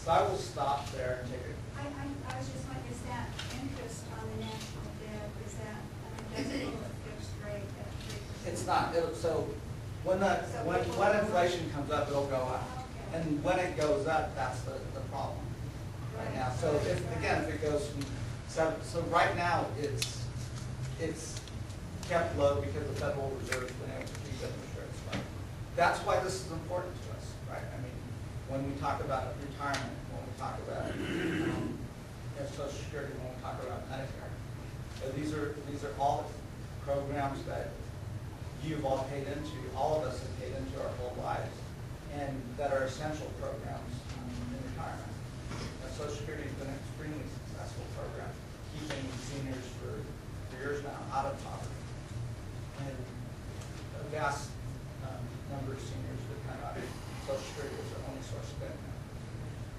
So I will stop there and take it. I was just wondering, is that interest on the national debt, is that an adjustable or fixed rate at 3%? It's not. So when inflation comes up, it'll go up. Okay. And when it goes up, that's the problem right now. So if it goes from 7, so right now it's kept low because the Federal Reserve's been able to keep interest rates low. That's why this is important to us, right? I mean, when we talk about retirement, when we talk about Social Security, when we talk about Medicare, these are all programs that you've all paid into, all of us have paid into our whole lives, and that are essential programs in retirement. Social Security has been an extremely successful program, keeping seniors for years now out of poverty. And a vast number of seniors depend on Social Security as their only source of income.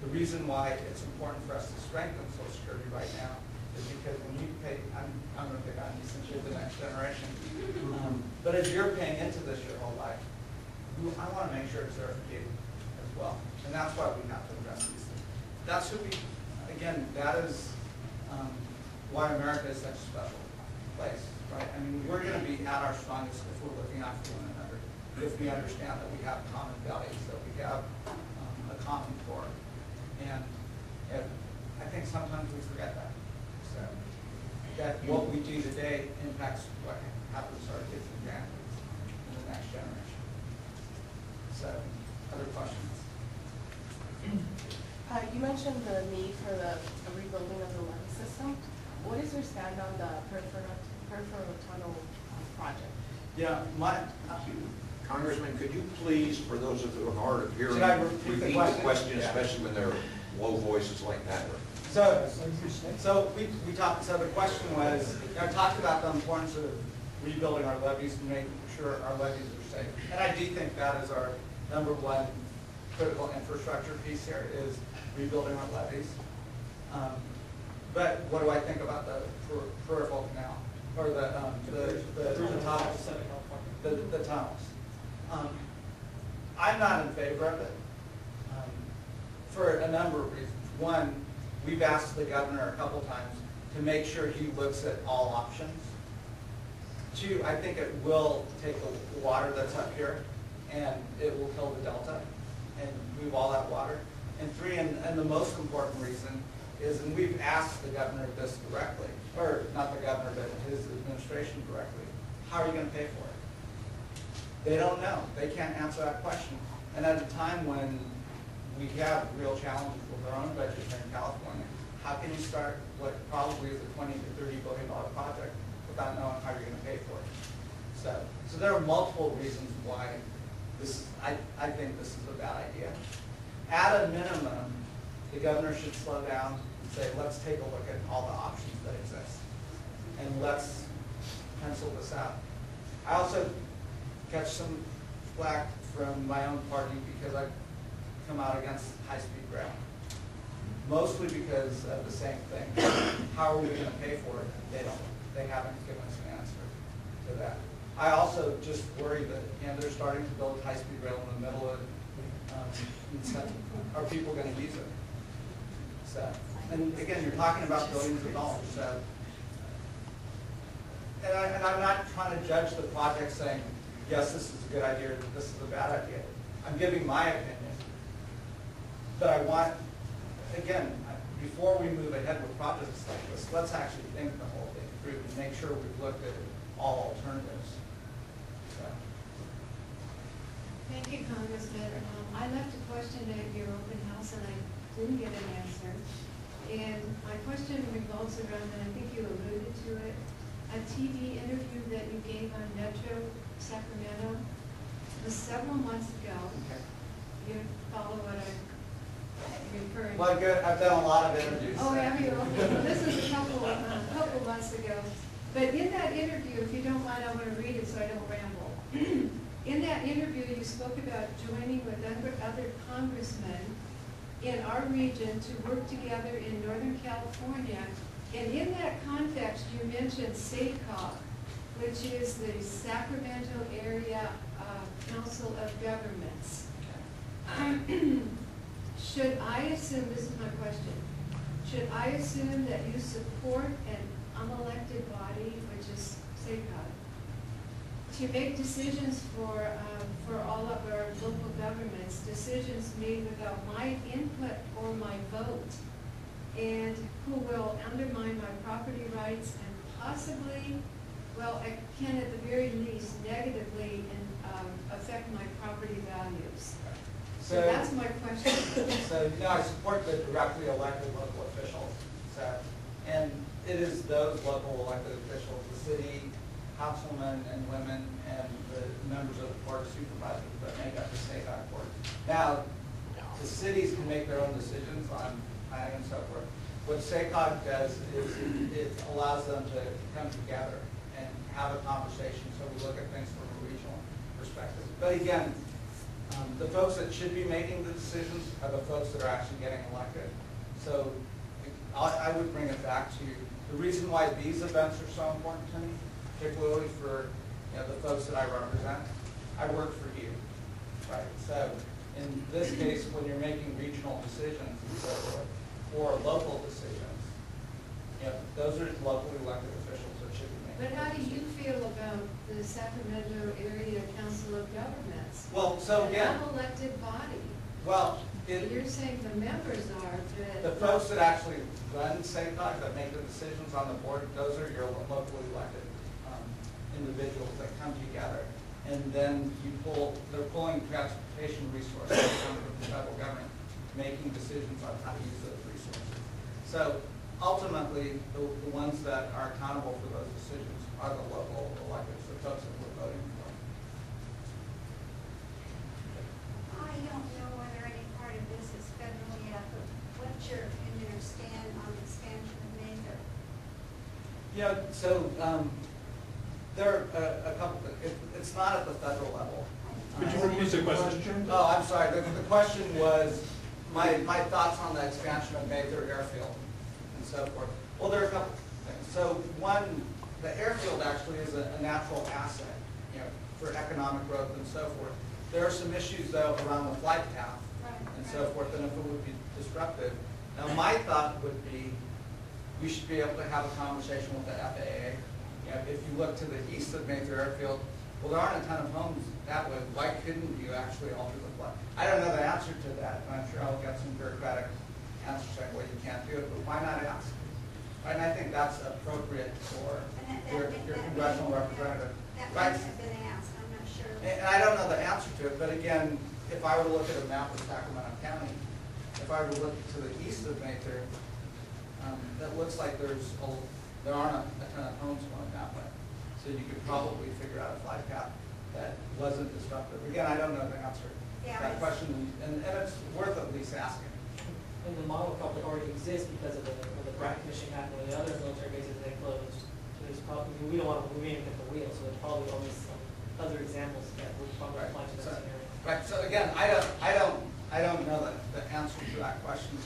The reason why it's important for us to strengthen Social Security right now is because when you pay, I'm going to pick on you since you're the next generation, but as you're paying into this your whole life, I want to make sure it's there for you as well. And that's why we have to address these things. That's who we, again, that is why America is such a special place, right? I mean, we're going to be at our strongest if we're looking out for one another, if we understand that we have common values, that we have a common core. And I think sometimes we forget that. So that what we do today impacts what happens to our kids and grandkids in the next generation. So, other questions? You mentioned the need for the rebuilding of the levee system. What is your stand on the peripheral tunnel project? Yeah, Congressman, could you please, for those of you who are hard of hearing, should I repeat the question? Yeah. especially when they're low voices like that? So we talked. So the question was, I talked about the importance of rebuilding our levees and making sure our levees are safe. And I do think that is our number one critical infrastructure piece here is rebuilding our levees. But what do I think about the peripheral canal or the tunnels? The tunnels. I'm not in favor of it for a number of reasons. One, we've asked the governor a couple times to make sure he looks at all options. Two, I think it will take the water that's up here and it will kill the delta and move all that water. And three, and the most important reason is, and we've asked the governor this directly, or not the governor, but his administration directly, how are you going to pay for it? They don't know. They can't answer that question. And at a time when we have real challenges with our own budget here in California, how can you start what probably is a $20 to $30 billion project without knowing how you're going to pay for it? So there are multiple reasons why this. I think this is a bad idea. At a minimum, the governor should slow down and say, let's take a look at all the options that exist, and let's pencil this out. I also catch some flack from my own party because I come out against high-speed rail, mostly because of the same thing. How are we going to pay for it? They haven't given us an answer to that. I also just worry that they're starting to build high-speed rail in the middle of are people going to use it? So, and again, you're talking about billions of dollars. So, and I'm not trying to judge the project saying, yes, this is a good idea, this is a bad idea. I'm giving my opinion. But I want, again, before we move ahead with projects like this, let's actually think the whole thing through and make sure we've looked at all alternatives. So. Thank you, Congressman. I left a question at your open house and I didn't get an answer. And my question revolves around, and I think you alluded to it, a TV interview that you gave on Metro Sacramento. It was several months ago. Okay. You follow what I'm referring to? Well, good. I've done a lot of interviews. Oh, have you? Okay. Well, this is a couple months ago. But in that interview, if you don't mind, I want to read it so I don't ramble. In that interview, you spoke about joining with other congressmen in our region to work together in Northern California. And in that context, you mentioned SACOG, which is the Sacramento Area Council of Governments. should I assume, this is my question, should I assume that you support an unelected body, which is SACOG, to make decisions for all of our local governments, decisions made without my input or my vote, and who will undermine my property rights and possibly, well, it can at the very least negatively affect my property values? So that's my question. So, I support the directly elected local officials. So, and it is those local elected officials, the city councilmen and women, and the members of the board of supervisors that make up the SACOG board. Now, the cities can make their own decisions on planning and so forth. What SACOG does is it allows them to come together and have a conversation, so we look at things from a regional perspective. But again, the folks that should be making the decisions are the folks that are actually getting elected. So I would bring it back to the reason why these events are so important to me, particularly for the folks that I represent. I work for you, right? So in this case, when you're making regional decisions and so forth, or local decisions, those are locally elected officials that should be making. But how do those you decisions. feel about the Sacramento Area Council of Governments? Well, so again, An unelected body. well, You're saying the members are, but. the folks that actually run SACOG, that make the decisions on the board, those are your locally elected individuals that come together. And then they're pulling transportation resources from the federal government, making decisions on how to use those resources. So ultimately, the ones that are accountable for those decisions are the local electeds, the folks that we're voting for. I don't know whether any part of this is federal yet, but what's your opinion or stand on the expansion of Mather? So there are a couple, it's not at the federal level. Could you repeat the question? Oh, I'm sorry. The question was my thoughts on the expansion of Mather Airfield and so forth. Well, there are a couple things. So one, the airfield actually is a natural asset, for economic growth and so forth. There are some issues though around the flight path and so forth, and if it would be disruptive. Now, my thought would be we should be able to have a conversation with the FAA. If you look to the east of Mather Airfield, well, there aren't a ton of homes that way. Why couldn't you actually alter the flight? I don't know the answer to that, but I'm sure I'll get some bureaucratic answers saying, well, you can't do it, but why not ask? And I think that's appropriate for your congressional representative. That Right? might have been asked, I'm not sure. And I don't know the answer to it, but again, if I were to look at a map of Sacramento County, if I were to look to the east of Mather, that looks like there aren't a ton of homes going that way. So you could probably figure out a flight path that wasn't disruptive. Again, I don't know the answer to that question, and it's worth at least asking. And the model probably already exists because of when the Pratt Commission happened, when the other military bases they closed. So there's probably, we don't want to reinvent the wheel, so there's probably always some other examples that would probably apply to that scenario. Right, so again, I don't know the answer to that question.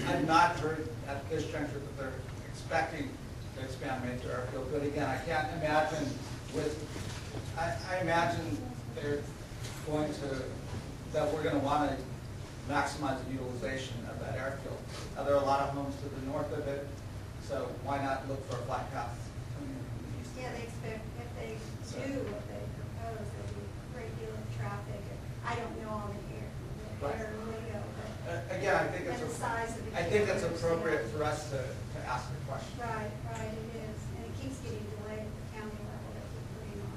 I've not heard at this juncture that they're expecting to expand Mather Airfield, but again, I can't imagine I imagine they're going to, that we're going to want to maximize the utilization of that airfield. Now, there are a lot of homes to the north of it, so why not look for a flight path coming in from the east? Yeah, they expect, if they do what they propose, there'll be a great deal of traffic. I don't know all the air lingo, but. Again, I think And the size of the. I think it's appropriate for us to ask the question. Right, it is, and it keeps getting delayed at the county level, that keep putting off.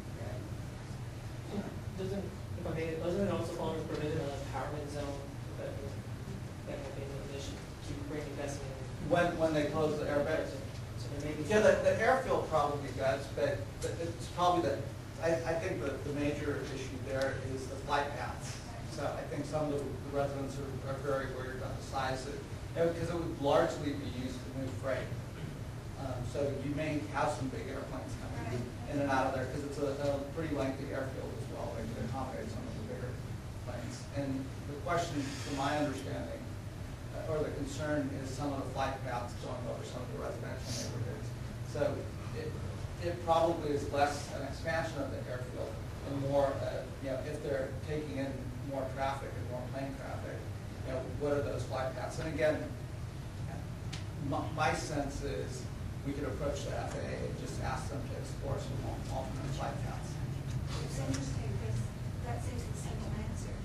Doesn't, if I may, doesn't it also fall under provision of empowerment zone that would be in addition to bring investment? When they close the airbeds. So there may be. Yeah, the airfield probably does, but it's probably I think the major issue there is the flight paths. So I think some of the residents are very worried about the size of it, because it would largely be used to move freight. So you may have some big airplanes coming in and out of there, because it's a pretty lengthy airfield as well. It can accommodate some of the bigger planes. And the question, from my understanding, or the concern, is some of the flight paths going over some of the residential neighborhoods. So it probably is less an expansion of the airfield and more, if they're taking in more traffic and more plane traffic, what are those flight paths? And again, my sense is we could approach the FAA and just ask them to explore some alternate flight paths. It's interesting because that seems the simple answer,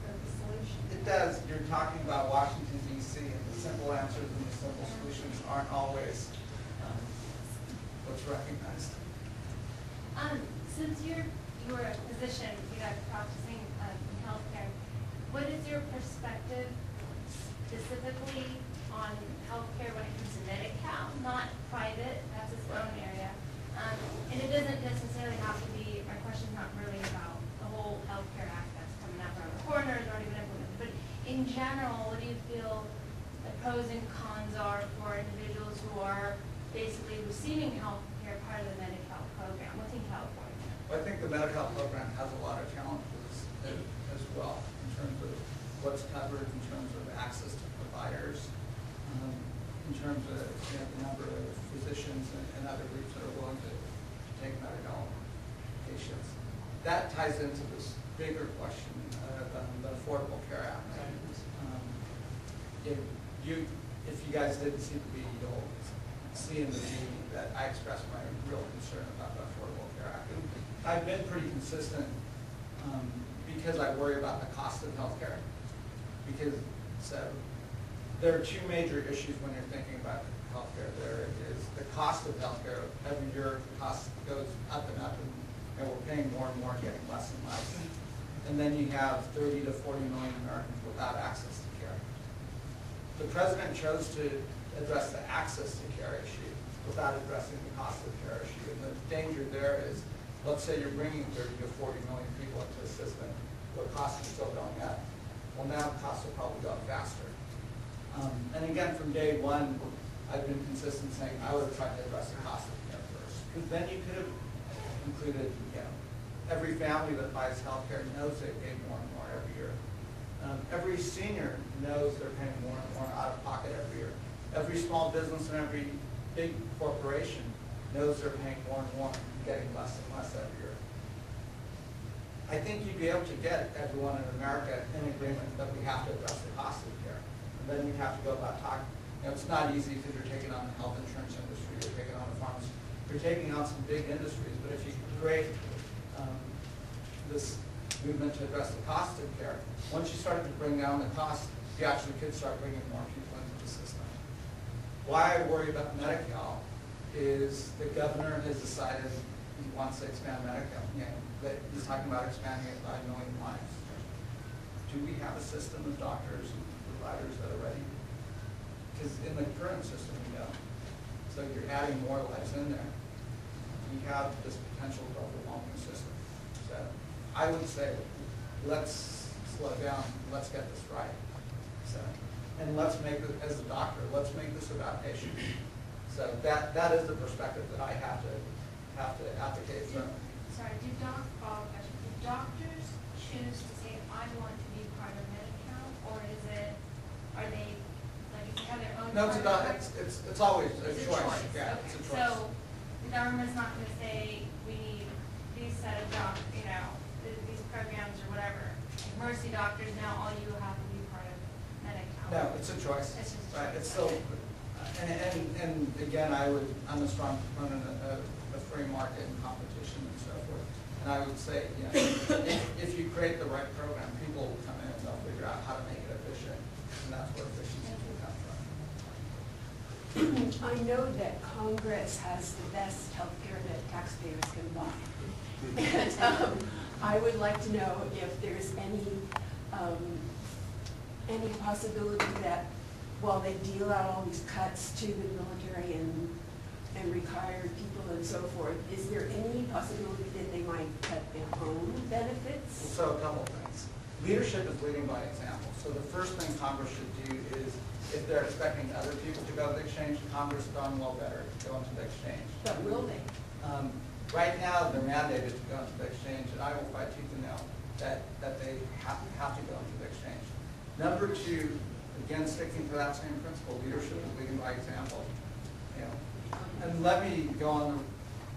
for the solution. It does. You're talking about Washington DC, and the simple answers and the simple solutions aren't always what's recognized. Since you were a physician, you know, practicing in healthcare, what is your perspective specifically on healthcare when it comes to Medi-Cal, not private, that's its own area? And it doesn't necessarily have to be, my question's not really about the whole healthcare act that's coming out around the corner, has already been implemented, but in general, what do you feel the pros and cons are for individuals who are basically receiving healthcare part of the Medi-Cal program within California? Well, I think the Medi-Cal program has a lot of challenges as well, in terms of what's covered, in terms of access to providers, in terms of the number of physicians and other groups that are willing to take Medi-Cal patients. That ties into this bigger question of the Affordable Care Act. If you guys didn't see the meeting, you'll see in the meeting that I expressed my real concern about the Affordable Care Act. And I've been pretty consistent because I worry about the cost of healthcare. Because there are two major issues when you're thinking about healthcare. There is the cost of healthcare. Every year, the cost goes up, and we're paying more and more, getting less and less. And then you have 30 to 40 million Americans without access to care. The president chose to address the access to care issue without addressing the cost of care issue. And the danger there is, let's say you're bringing 30 to 40 million people into the system, but costs are still going up. Well, now costs will probably go up faster. And again, from day one, I've been consistent saying I would have tried to address the cost of care first. Because then you could have included, every family that buys healthcare knows they pay more and more every year. Every senior knows they're paying more and more out of pocket every year. Every small business and every big corporation knows they're paying more and more and getting less and less every year. I think you'd be able to get everyone in America in agreement that we have to address the cost of care. And then you have to go about talking. It's not easy because you're taking on the health insurance industry, you're taking on the pharmacy, you're taking on some big industries. But if you create this movement to address the cost of care, once you start to bring down the cost, you actually could start bringing more people into the system. Why I worry about Medi-Cal is the governor has decided he wants to expand Medi-Cal. That he's talking about expanding it by 1 million lives. Do we have a system of doctors and providers that are ready? Because in the current system, we don't. So you're adding more lives in there. We have this potential of overwhelming system. So I would say, let's slow down, let's get this right. So, and let's make it, as a doctor, let's make this about patients. So that is the perspective that I have to advocate for. Sorry, do doctors choose to say, I want to be part of Medi-Cal, or are they, like, if they have their own? No, it's always a It's choice. Yeah, Okay. it's a choice. So the government's not gonna say, we need these set of these programs or whatever. Like Mercy doctors, now all you have to be part of Medi-Cal. No, it's a choice. It's just a Right, choice. it's still, and again, I'm a strong proponent of free market and competition and so forth. And I would say, if you create the right program, people will come in and they'll figure out how to make it efficient, and that's where efficiency will come from. I know that Congress has the best healthcare that taxpayers can buy. And I would like to know if there's any possibility that while they deal out all these cuts to the military and retired people and so forth, is there any possibility that they might cut their own benefits? So a couple of things. Leadership is leading by example. So the first thing Congress should do is, if they're expecting other people to go to the exchange, Congress done well better to go into the exchange. But will they? Right now, they're mandated to go into the exchange, and I will fight tooth and nail that they have to go into the exchange. Number two, again, sticking to that same principle, leadership is leading by example. And let me go on.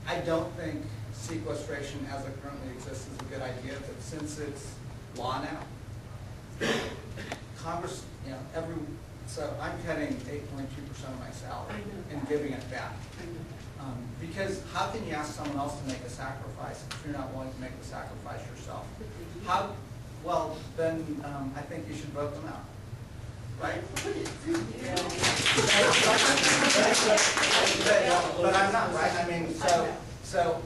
I don't think sequestration as it currently exists is a good idea, but since it's law now, Congress you know, so I'm cutting 8.2% of my salary I know and that. giving it back. I know that. Because how can you ask someone else to make a sacrifice if you're not willing to make the sacrifice yourself? But they do. How, well, then I think you should vote them out, right? But I'm not, right? I mean, so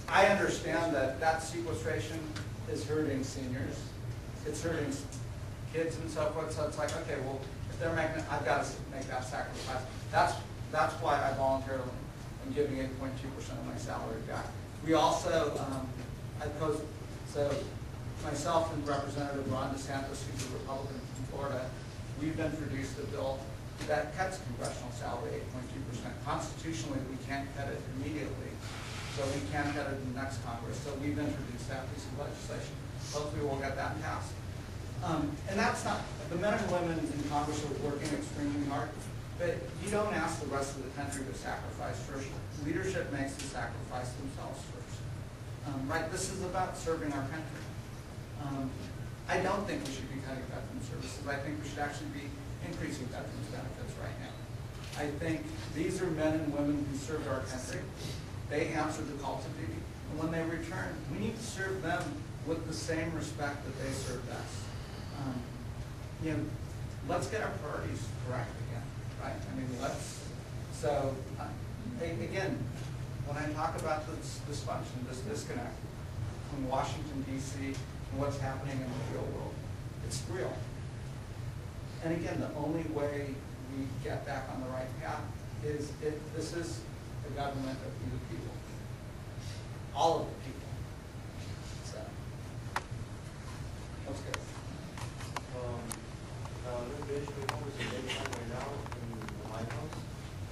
I understand that sequestration is hurting seniors. It's hurting kids and so forth. So it's like, okay, well, if they're making it, I've got to make that sacrifice. That's why I voluntarily am giving 8.2% of my salary back. We also, so myself and Representative Ron DeSantis, who's a Republican from Florida, we've introduced a bill that cuts congressional salary 8.2%. Constitutionally, we can't cut it immediately, so we can cut it in the next Congress. So we've introduced that piece of legislation. Hopefully we'll get that passed. And that's not, the men and women in Congress are working extremely hard, but you don't ask the rest of the country to sacrifice first. Leadership makes the sacrifice themselves first. Right, this is about serving our country. I don't think we should be cutting veteran services. I think we should actually be increasing veterans benefits right now. I think these are men and women who served our country. They answered the call to duty. And when they return, we need to serve them with the same respect that they served us. You know, let's get our priorities correct again, right? I mean, again, when I talk about this dysfunction, this disconnect between Washington, D.C. and what's happening in the real world, it's real. And again, the only way we get back on the right path is if this is a government of the people, all of the people. So, let's go. Immigration reform is a big time right now in the White House,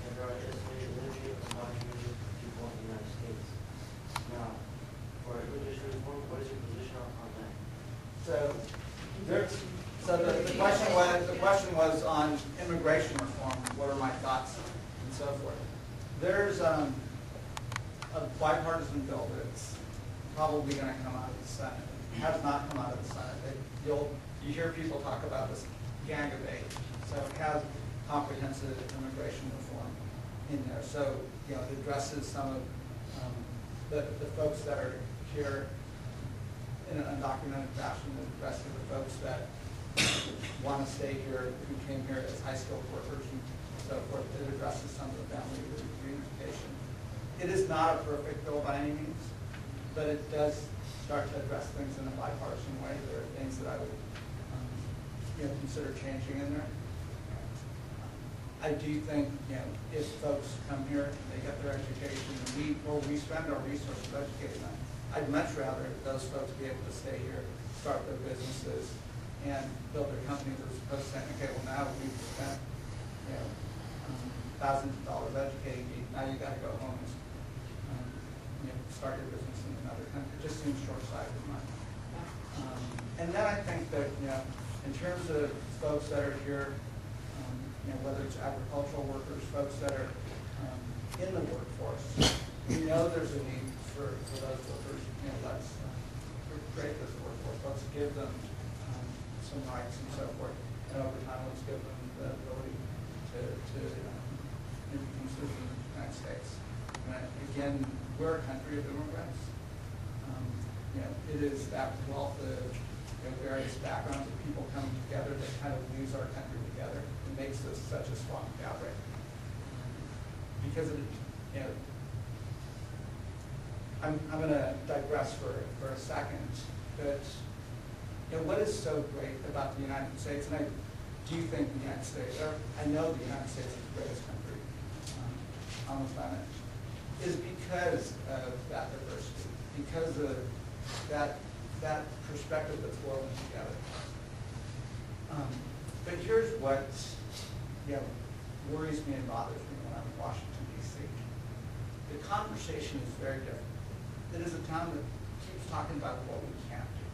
and there are estimated literally about 2 million people in the United States. Now, for immigration reform, what is your position on that? The question was on immigration reform. What are my thoughts and so forth? There's a bipartisan bill that's probably going to come out of the Senate. It has not come out of the Senate. You hear people talk about this gang of 8. So it has comprehensive immigration reform in there. So, you know, it addresses some of the folks that are here in an undocumented fashion. It addresses the folks that want to stay here, who came here as high-skilled workers and so forth. It addresses some of the family reunification. It is not a perfect bill by any means, but it does start to address things in a bipartisan way. There are things that I would consider changing in there. I do think, if folks come here, they get their education, and we spend our resources educating them. I'd much rather those folks be able to stay here, start their businesses, and build their companies as opposed to saying, okay, well now we've spent, thousands of dollars educating you, now you got to go home and start your business in another country. It just seems short-sighted in my mind. And then I think that, in terms of folks that are here, whether it's agricultural workers, folks that are in the workforce, we know there's a need for those workers. Let's create this workforce. Let's give them some rights and so forth. And over time, let's give them the ability to become citizens of the United States. And again, we're a country of immigrants. It is that wealth of various backgrounds of people coming together that kind of weaves our country together and makes us such a strong fabric. Because I'm going to digress for a second, but what is so great about the United States, and I do think the United States, or I know the United States is the greatest country on the planet, is because of that diversity, because of that perspective that's woven together. But here's what worries me and bothers me when I'm in Washington, D.C. The conversation is very different. It is a town that keeps talking about what we can't do.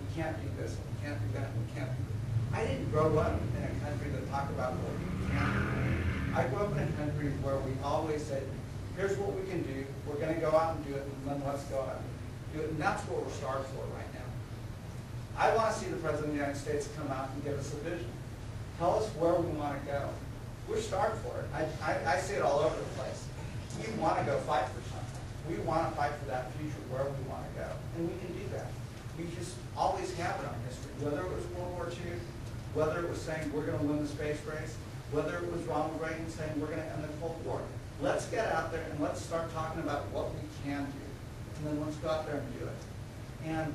We can't do this, we can't do that, we can't do that. I didn't grow up in a country that talked about what we can't do. I grew up in a country where we always said, here's what we can do, we're going to go out and do it, and then let's go out and do it. And that's what we're starved for right now. I want to see the President of the United States come out and give us a vision. Tell us where we want to go. We're starved for it. I see it all over the place. We want to go fight for something. We want to fight for that future where we want to go. And we can do that. We just always have it on history, whether it was World War II, whether it was saying we're going to win the space race, whether it was Ronald Reagan saying we're going to end the Cold War. Let's get out there and let's start talking about what we can do. And then let's go out there and do it. And